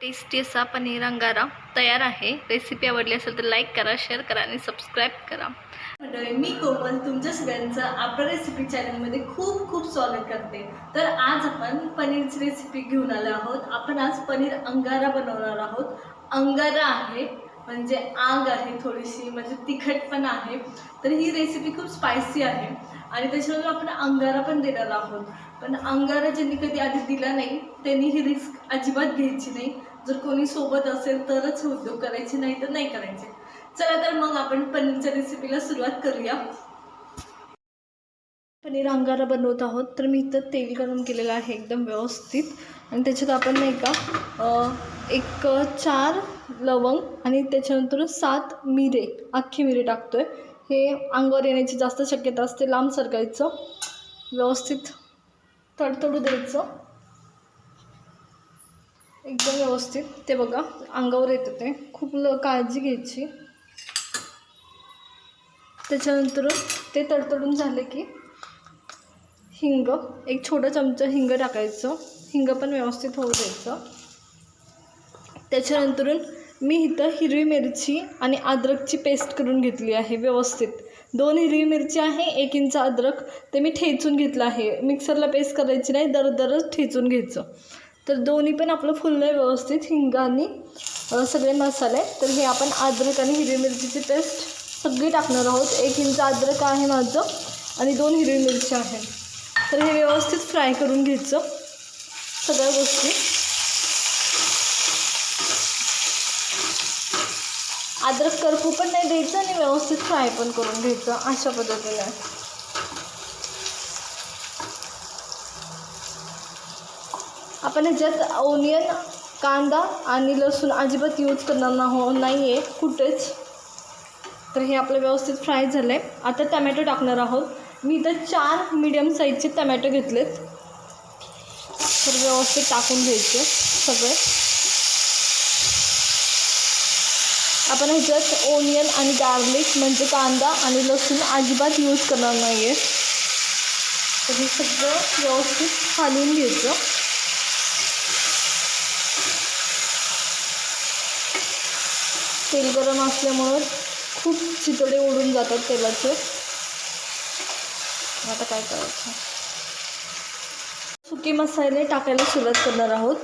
Tasty असा पनीर अंगारा तयार आहे। रेसिपी आवडली असेल तर लाईक करा, शेअर करा आणि सबस्क्राईब करा। मंडळी, मी कोमल तुमच्या सगळ्यांचं आपल्या रेसिपी चॅनलमध्ये खूप खूप स्वागत करते। तर आज आपण पनीरची रेसिपी घेऊन आलो आहोत। आपण आज पनीर अंगारा बनवणार आहोत। अंगारा आहे म्हणजे आग आहे, थोडीशी म्हणजे तिखट पण आहे। तर ही रेसिपी खूप स्पायसी आहे आणि त्याच्यानंतर आपण अंगारा पण देणार आहोत। पण अंगारा ज्यांनी कधी आधी दिला नाही त्यांनी ही रिस्क अजिबात घ्यायची नाही। जर कोणी सोबत असेल तरच उद्योग करायचे, नाही तर नाही करायचे। चला तर मग आपण पनीरच्या रेसिपीला सुरुवात करूया। पनीर अंगारा बनवत आहोत। तर मी इथं तेल गरम केलेलं आहे एकदम व्यवस्थित आणि त्याच्यात आपण नाही का एक 4 लवंग आणि त्याच्यानंतर 7 मिरे, अख्खे मिरे टाकतोय। हे अंगावर येण्याची जास्त शक्यता असते। लांब सरकायचं, व्यवस्थित तडतडू द्यायचं एकदम व्यवस्थित। ते बघा अंगावर येतं, ते खूप काळजी घ्यायची। त्याच्यानंतर ते तडतडून झाले की हिंग, एक छोटा चमचा हिंग टाकायचं। हिंग पण व्यवस्थित होऊ द्यायचं। त्याच्यानंतर मी इथं हिरवी मिरची आणि अद्रकची पेस्ट करून घेतली आहे व्यवस्थित। 2 हिरवी मिरची आहे, 1 इंच अद्रक, ते मी ठेचून घेतलं आहे। मिक्सरला पेस्ट करायची नाही, दरदरच ठेचून घ्यायचं। तर दोन्ही पण आपलं फुललं व्यवस्थित, हिंग आणि सगळे मसाले। तर हे आपण अद्रक आणि हिरवी मिरचीची पेस्ट सगळी टाकणार आहोत। 1 इंच अद्रक आहे माझं आणि 2 हिरवी मिरची आहे। तर हे व्यवस्थित फ्राय करून घ्यायचं सगळ्या गोष्टी। अद्रक करपू पण नाही द्यायचं आणि व्यवस्थित फ्राय पण करून घ्यायचं अशा पद्धतीने। आपण ह्याच्यात ओनियन, कांदा आणि लसूण अजिबात यूज करणार नाही आहे कुठेच। तर हे आपलं व्यवस्थित फ्राय झालं आहे। आता टमॅटो टाकणार आहोत। मी इथं 4 मीडियम साईजचे टमॅटो घेतलेत। तर व्यवस्थित टाकून घ्यायचे सगळे। आपण ह्याच्यात ओनियन आणि गार्लिक म्हणजे कांदा आणि लसूण अजिबात यूज करणार नाही आहे। तर हे सगळं व्यवस्थित हलवून घ्यायचं। तेल गरम असल्यामुळं खूप चितडे उडून जातात तेलाचे। आता काय करायचं, सुके मसाले टाकायला सुरुवात करणार आहोत।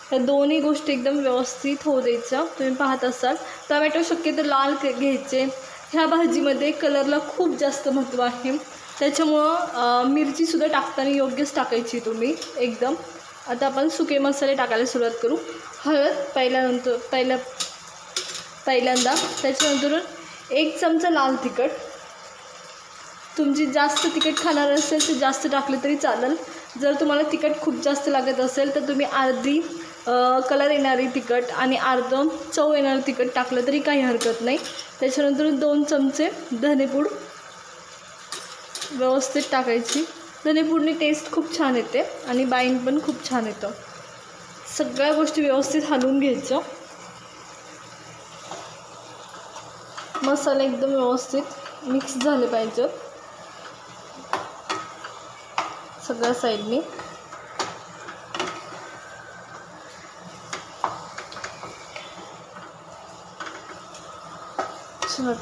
त्या दोन्ही गोष्टी एकदम व्यवस्थित होऊ द्यायच्या। तुम्ही पाहत असाल टमॅटो शक्यतो लाल घ्यायचे। ह्या भाजीमध्ये कलरला खूप जास्त महत्त्व आहे, त्याच्यामुळं मिरचीसुद्धा टाकताना योग्यच टाकायची तुम्ही एकदम। आता आपण सुके मसाले टाकायला सुरुवात करू। हळद पहिल्यांदा, त्याच्यानंतर 1 चमचा लाल तिखट। तुमची जास्त तिखट खाणार असेल तर जास्त टाकले तरी चालेल। जर तुम्हाला तिखट खूप जास्त लागत असेल तर तुम्ही अर्धी कलर येणारी तिखट आणि अर्धं चव येणारं तिखट टाकलं तरी काही हरकत नाही। त्याच्यानंतर 2 चमचे धनेपूड व्यवस्थित टाकायची। धनेपूडनी टेस्ट खूप छान येते आणि बाईंग पण खूप छान येतं। सगळ्या गोष्टी व्यवस्थित हलवून घ्यायचं। मसाले एकदम व्यवस्थित मिक्स झाले पाहिजेत सगळ्या साईडनी।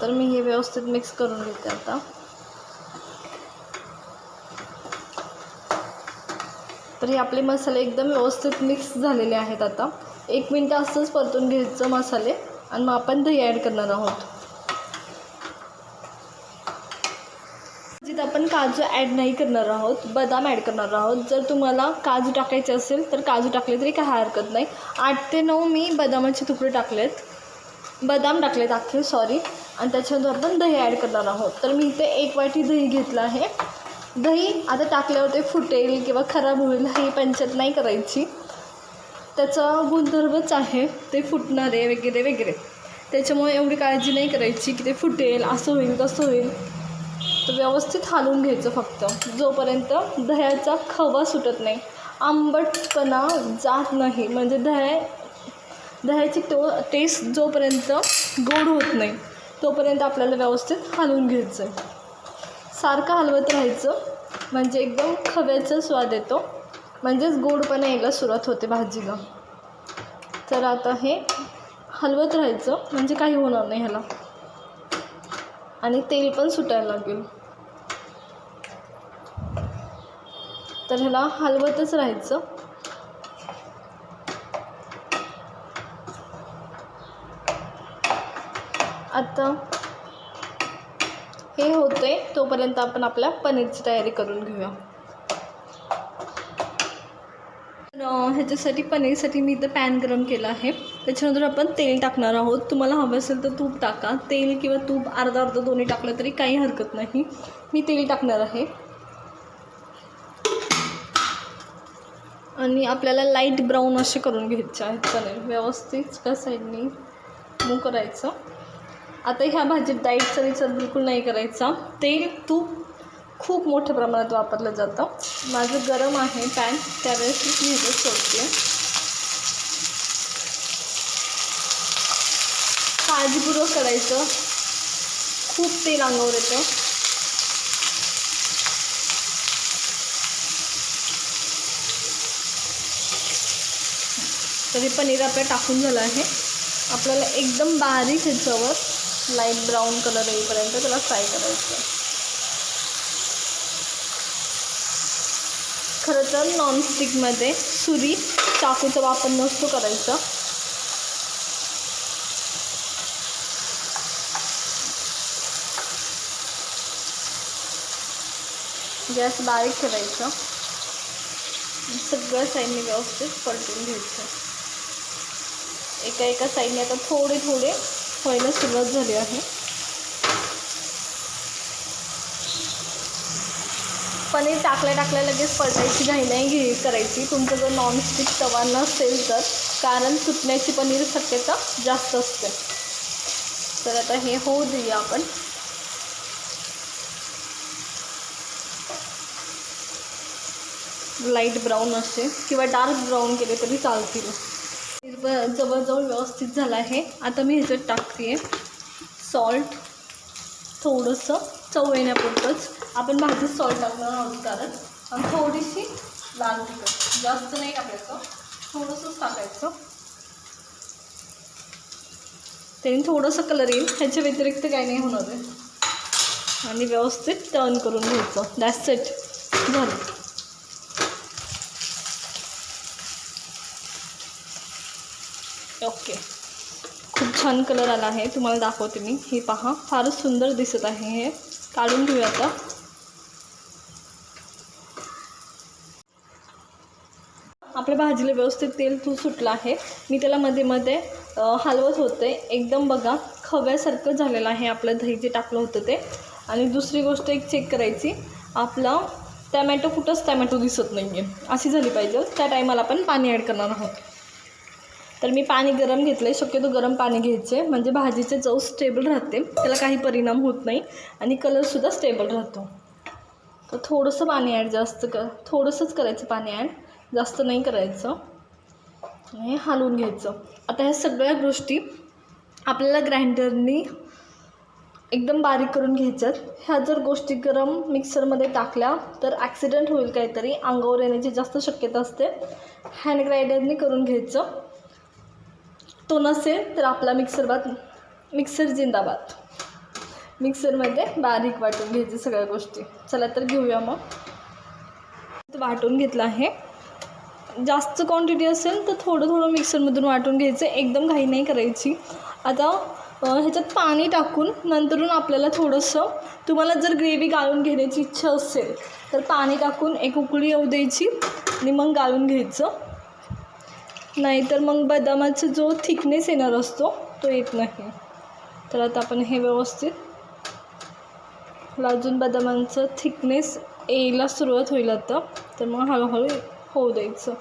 तर मी हे व्यवस्थित मिक्स करून घेते आता। तर हे आपले मसाले एकदम व्यवस्थित मिक्स झालेले आहेत। आता 1 मिनिट असंच परतून घ्यायचं मसाले आणि मग आपण दही ॲड करणार आहोत। आपण काजू ॲड नाही करणार आहोत, बदाम ॲड करणार आहोत। जर तुम्हाला काजू टाकायचे असेल तर काजू टाकले तरी काही हरकत नाही। 8 ते 9 मी बदामाचे तुकडे टाकलेत, बदाम टाकलेत अख्खे, सॉरी। आणि त्याच्यानंतर आपण दही ॲड करणार आहोत। तर मी इथे 1 वाटी दही घेतलं आहे। दही आता टाकल्यावर ते फुटेल किंवा खराब होईल ही पंचायत नाही करायची। त्याचा गुणधर्मच आहे ते फुटणार आहे वगैरे वगैरे, त्याच्यामुळे एवढी काळजी नाही करायची की ते फुटेल, असं होईल तसं होईल। तर व्यवस्थित हलवून घ्यायचं फक्त जोपर्यंत दह्याचा खवा सुटत नाही, आंबटपणा जात नाही, म्हणजे दह्याची टेस्ट जोपर्यंत गोड होत नाही तोपर्यंत आपल्याला व्यवस्थित हलवून घ्यायचं आहे। सारखं हलवत राहायचं म्हणजे एकदम खव्याचा स्वाद येतो, म्हणजेच गोडपणा यायला सुरुवात होते भाजीला। तर आता हे हलवत राहायचं, म्हणजे काही होणार नाही ह्याला, आणि तेल पण सुटायला लागेल. तर ह्याला हलवतच राहायचं. आता हे होते तोपर्यंत आपण आपल्या पनीरची तयारी करून घेऊया. ह्याच्यासाठी पनीरसाठी मी इथं पॅन गरम केला आहे. त्याच्यानंतर आपण तेल टाकणार आहोत. तुम्हाला हवं असेल तर तूप टाका. तेल किंवा तूप अर्धा अर्धा दोन्ही टाकलं तरी काही हरकत नाही. मी तेल टाकणार आहे. आणि आपल्याला लाईट ब्राऊन असे करून घ्यायचे आहेत पनीर. व्यवस्थित त्या साईडनी मूव करायचं. आता ह्या भाजीत डाएटचा विचार बिलकुल नाही करायचा. तेल तूप खूप मोठ्या प्रमाणात वापरलं जातं. माझं गरम आहे पॅन, त्यावेळेस मी ह्याच्यात सोडते. काळजीपूर्वक करायचं, खूप तेल अंगावर येतं. तरी पनीर आपलं टाकून झालं आहे. आपल्याला एकदम बारीक ह्याच्यावर लाईट ब्राऊन कलर येईपर्यंत त्याला फ्राय करायचं. खरं तर नॉनस्टिकमध्ये सुरी चाकूचा वापर नसतो करायचा. गॅस बारीक करायचं. सगळ्या साईडने व्यवस्थित पलटून घ्यायचं. एका साईडने आता थोडे थोडे व्हायला सुरुवात झाली आहे. पनीर टाकल्या लगेच पलटायची घाई नाही करायची. तुमचं जर नॉनस्टिक तवा नसेल तर, कारण सुटण्याची पनीर शक्यता जास्त असते. तर आता हे होऊ देऊया आपण. लाईट ब्राऊन असे किंवा डार्क ब्राऊन केले तरी चालतील. जवळजवळ व्यवस्थित झालं आहे. आता मी ह्याच्यात टाकते सॉल्ट, थोडंसं चव येण्यापुरतंच. आपण भाजीत सॉल्ट टाकणार आहोत कारण, आणि थोडीशी लाल तिखट, जास्त नाही टाकायचं, थोडंसंच टाकायचं. त्याने थोडंसं कलर येईल, ह्याच्या व्यतिरिक्त काही नाही होणार आहे. आणि व्यवस्थित टर्न करून घ्यायचं. दॅट्स इट, झालं. ओके, खूप छान कलर आला आहे. तुम्हाला दाखवते मी. हे पहा, फारच सुंदर दिसत आहे. हे काढून घेऊया आता. आपल्या भाजीला व्यवस्थित तेल सुटलं आहे. मी त्याला मध्ये मध्ये हलवत होते. एकदम बघा खव्यासारखं झालेलं आहे आपलं दही जे टाकलं होतं ते. आणि दुसरी गोष्ट एक चेक करायची, आपला टॅमॅटो कुठंच टॅमॅटो दिसत नाही आहे, अशी झाली पाहिजे. त्या टायमाला आपण पाणी ॲड करणार आहोत. तर मी पाणी गरम घेतलं आहे. शक्यतो गरम पाणी घ्यायचे, म्हणजे भाजीचे चव स्टेबल राहते, त्याला काही परिणाम होत नाही आणि कलरसुद्धा स्टेबल राहतो. तर थोडंसं पाणी ॲड, थोडंसंच करायचं पाणी ॲड, जास्त नाही करायचं. आणि हलवून घ्यायचं. आता ह्या सगळ्या गोष्टी आपल्याला ग्राइंडरनी एकदम बारीक करून घ्यायच्यात. ह्या जर गोष्टी गरम मिक्सरमध्ये टाकल्या तर ॲक्सिडेंट होईल, काहीतरी अंगावर येण्याची जास्त शक्यता असते. हँड ग्राइंडरनी करून घ्यायचं. तो नसेल तर आपला मिक्सर जिंदाबाद. मिक्सरमध्ये बारीक वाटून घ्यायचे सगळ्या गोष्टी. चला तर घेऊया. मग वाटून घेतलं आहे. जास्त क्वांटिटी असेल तर थोडं थोडं मिक्सरमधून वाटून घ्यायचं, एकदम घाई नाही करायची. आता ह्याच्यात पाणी टाकून नंतरून आपल्याला थोडंसं, तुम्हाला जर ग्रेव्ही गाळून घेण्याची इच्छा असेल तर पाणी टाकून एक उकळी येऊ द्यायची आणि मग गाळून घ्यायचं. नाहीतर मग बदामाचा जो थिकनेस येणार असतो तो येत नाही. तर आता आपण हे व्यवस्थित, अजून बदामांचं थिकनेस यायला सुरुवात होईल आता, तर मग हळूहळू होऊ द्यायचं.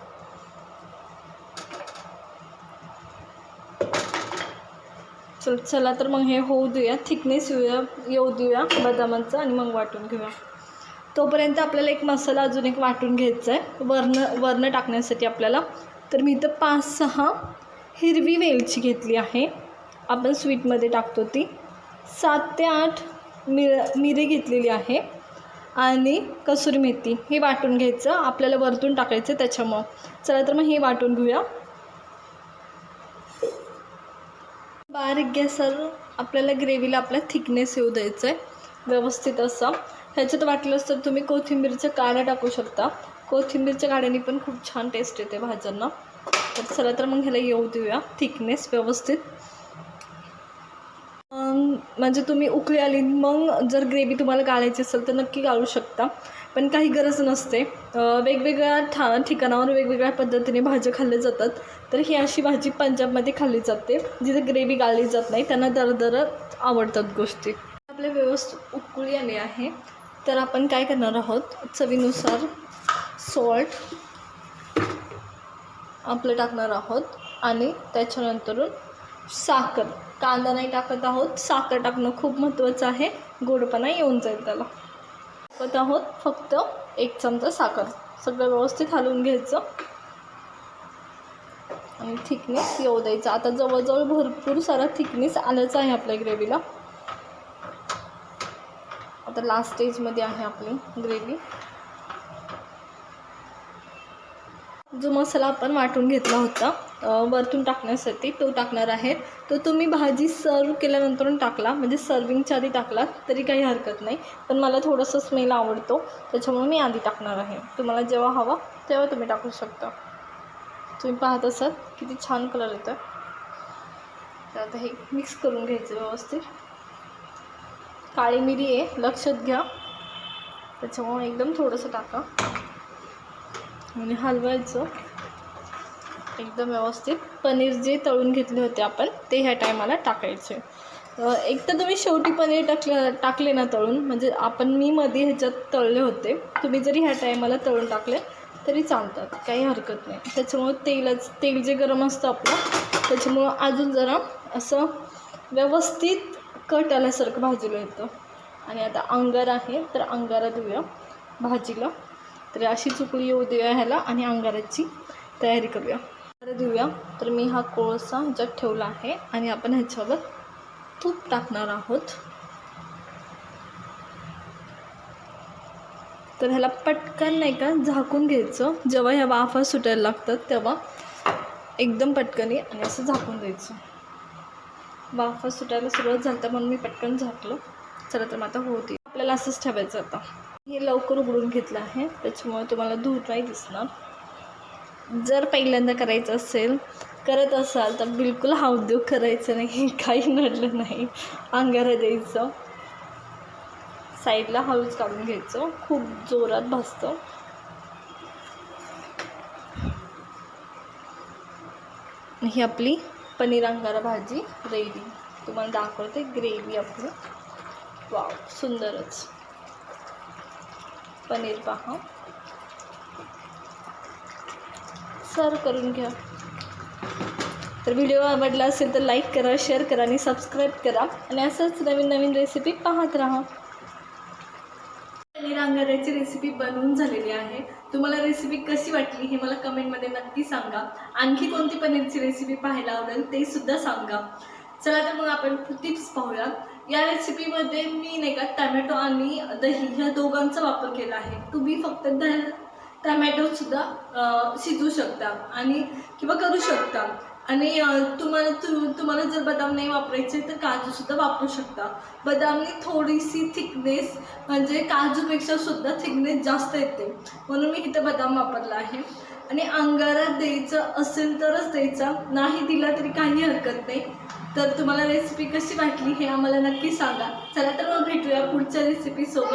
चला तर मग हे होऊ देऊया, थिकनेस येऊ देऊया बदामांचा, आणि मग वाटून घेऊया. तोपर्यंत आपल्याला एक मसाला अजून एक वाटून घ्यायचा आहे वरनं टाकण्यासाठी आपल्याला. तर मी इथं 5-6 हिरवी वेलची घेतली आहे, आपण स्वीटमध्ये टाकतो ती. 7 ते 8 मिरे घेतलेली आहे, आणि कसुरी मेथी. हे वाटून घ्यायचं, आपल्याला वरतून टाकायचं त्याच्यामुळं. चला तर मग हे वाटून घेऊया. बारीक गॅसवर आपल्याला ग्रेव्हीला आपला थिकनेस येऊ द्यायचं आहे व्यवस्थित असं. ह्याच्यात वाटलंच तर तुम्ही कोथिंबीरच्या काड्या टाकू शकता. कोथिंबीरच्या काड्याने पण खूप छान टेस्ट येते भाज्यांना. तर चला तर मग ह्याला येऊ देऊया थिकनेस व्यवस्थित. म्हणजे तुम्ही उकळी आली मग जर ग्रेव्ही तुम्हाला गाळायची असेल तर नक्की गाळू शकता, पण काही गरज नसते. वेगवेगळ्या ठिकाणावर वेगवेगळ्या पद्धतीने भाज्या खाल्ल्या जातात. तर ही अशी भाजी पंजाबमध्ये खाल्ली जाते जिथे ग्रेव्ही गाळली जात नाही, त्यांना दरदरत आवडतात गोष्टी. आपल्या व्यवस्थित उकळी आली आहे तर आपण काय करणार आहोत, चवीनुसार सॉल्ट आपलं टाकणार आहोत आणि त्याच्यानंतरून साखर. कांदा नाही टाकत आहोत, साखर टाकणं खूप महत्त्वाचं आहे, गोडपणा येऊन जाईल त्याला. टाकत आहोत फक्त 1 चमचा साखर. सगळं व्यवस्थित हलवून घ्यायचं आणि थिकनेस येऊ द्यायचा. आता जवळजवळ भरपूर सारा थिकनेस आलाच आहे आपल्या ग्रेव्हीला. आता लास्ट स्टेजमध्ये आहे आपली ग्रेव्ही. जो मसाला आपण वाटून घेतला होता वरतून टाकण्यासाठी तो टाकणार आहे. तो तुम्ही भाजी सर्व केल्यानंतर टाकला, म्हणजे सर्विंगच्या आधी टाकला तरी काही हरकत नाही, पण मला थोडंसं स्मेल आवडतो त्याच्यामुळे मी आधी टाकणार आहे. तुम्हाला जेव्हा हवा तेव्हा तुम्ही टाकू शकता. तुम्ही पाहत असाल किती छान कलर येतो. तर आता हे मिक्स करून घ्यायचं व्यवस्थित. काळी मिरी आहे लक्षात घ्या, त्याच्यामुळे एकदम थोडंसं टाका आणि हलवायचं एकदम व्यवस्थित. पनीर जे तळून घेतले होते आपण ते ह्या टायमाला टाकायचे. एक तर तुम्ही शेवटी पनीर टाकले ना तळून, म्हणजे मी मध्ये ह्याच्यात तळले होते, तुम्ही जरी ह्या टायमाला तळून टाकले तरी चालतात, काही हरकत नाही. त्याच्यामुळं तेल जे गरम असतं आपलं त्याच्यामुळं अजून जरा असं व्यवस्थित कट आल्यासारखं भाजीला येतं. आणि आता अंगार आहे तर अंगारा देऊया भाजीला. तर अशी चुकली येऊ देऊया ह्याला आणि अंगाराची तयारी करूया. देऊया. तर मी हा कोळसा ह्याच्यात ठेवला आहे आणि आपण ह्याच्यावर तूप टाकणार आहोत. तर ह्याला पटकन नाही का झाकून घ्यायचं. जेव्हा ह्या वाफा सुटायला लागतात तेव्हा एकदम पटकनी आणि असं झाकून द्यायचं. वाफा सुटायला सुरुवात झाली तर म्हणून मी पटकन झाकलं. चला तर मग आता होती. आपल्याला असंच ठेवायचं. आता हे लवकर उघडून घेतलं आहे त्याच्यामुळे तुम्हाला धूर नाही दिसणार. जर पहिल्यांदा करायचं असेल, करत असाल तर बिलकुल हा उद्योग करायचा नाही, काही नडलं नाही. अंगारा द्यायचं, साईडला हळूच काढून घ्यायचं, खूप जोरात भाजतं. ही आपली पनीर अंगारा भाजी रेडी. तुम्हाला दाखवते ग्रेव्ही आपली. वाव, सुंदरच पनीर पहा. सर्व करून घ्या. तर व्हिडिओ आवडला असेल तर लाईक करा, शेअर करा आणि सबस्क्राईब करा आणि असंच नवीन नवीन रेसिपी पाहत राहा. पनीर अंगाऱ्याची रेसिपी बनवून झालेली आहे. तुम्हाला रेसिपी कशी वाटली हे मला कमेंटमध्ये नक्की सांगा. आणखी कोणती पनीरची रेसिपी पाहायला आवडेल ते सुद्धा सांगा. चला तर मग आपण टिप्स पाहूया. या रेसिपीमध्ये मी नाही का टमॅटो आणि दही ह्या दोघांचा वापर केला आहे. तुम्ही फक्त टमॅटोसुद्धा शिजवू शकता आणि किंवा करू शकता. आणि तुम्हाला जर बदाम नाही वापरायचे तर काजूसुद्धा वापरू शकता. बदामनी थोडीशी थिकनेस म्हणजे काजूपेक्षा सुद्धा थिकनेस जास्त येते, म्हणून मी इथं बदाम वापरला आहे. आणि अंगारा द्यायचं असेल तरच द्यायचा, नाही दिला तरी काही हरकत नाही. तर तुम्हाला रेसिपी कशी वाटली हे आम्हाला नक्की सांगा. चला तर मग भेटूया पुढच्या रेसिपीसोबत.